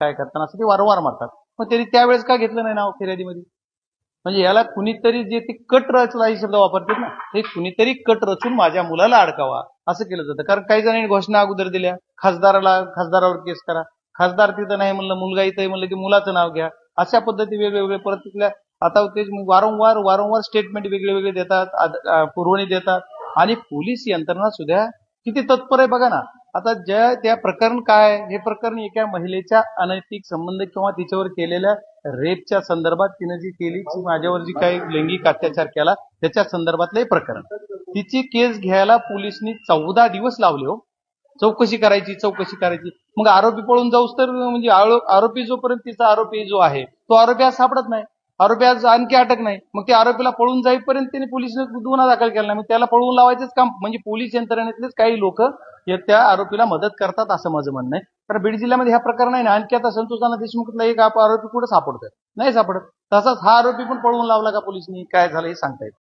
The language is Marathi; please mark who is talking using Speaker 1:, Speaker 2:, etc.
Speaker 1: काय करताना असं ते वारंवार मारतात. मग त्यांनी त्यावेळेस का घेतलं नाही नाव फिर्यादीमध्ये? म्हणजे याला कुणीतरी जे ते कट रचला ही शब्द वापरतात ना, हे कुणीतरी कट रचून माझ्या मुलाला अडकावा असं केलं जातं. कारण काही जणांनी घोषणा अगोदर दिल्या, खासदारावर केस करा, खासदार तिथं नाही म्हणलं, मुलगा इथं म्हणलं की मुलाचं नाव घ्या. अशा पद्धती वेगवेगळे परत तिथल्या आता ते वारंवार स्टेटमेंट वेगळे वेगळे देतात, पुरवणी देतात आणि पोलीस यंत्रणा सुद्धा किती तत्पर आहे बघा ना. आता त्या प्रकरण काय, हे प्रकरण एका महिलेच्या अनैतिक संबंध किंवा तिच्यावर केलेल्या रेपच्या संदर्भात तिनं जी केली, माझ्यावर जी काही लैंगिक अत्याचार केला त्याच्या संदर्भातलं हे प्रकरण. तिची केस घ्यायला पोलिसांनी 14 दिवस लावले हो. चौकशी करायची. मग आरोपी पळून जाऊस तर म्हणजे आरोपी जोपर्यंत तिचा आरोपी जो आहे तो आरोपी आज सापडत नाही, आरोपी आज आणखी अटक नाही, मग त्या आरोपीला पळून जाईपर्यंत त्यांनी पोलिसांनी गुन्हा दाखल केला नाही. मग त्याला पळवून लावायचंच काम. म्हणजे पोलीस यंत्रणेतलेच काही लोक त्या आरोपीला मदत करतात असं माझं म्हणणं आहे. तर बीड जिल्ह्यामध्ये ह्या प्रकार नाही ना. आणखी आता संतोष देशमुखला एक आरोपी कुठे सापडतोय? नाही सापडत. तसाच हा आरोपी पण पळवून लावला का पोलिसांनी? काय झालं हे सांगता येत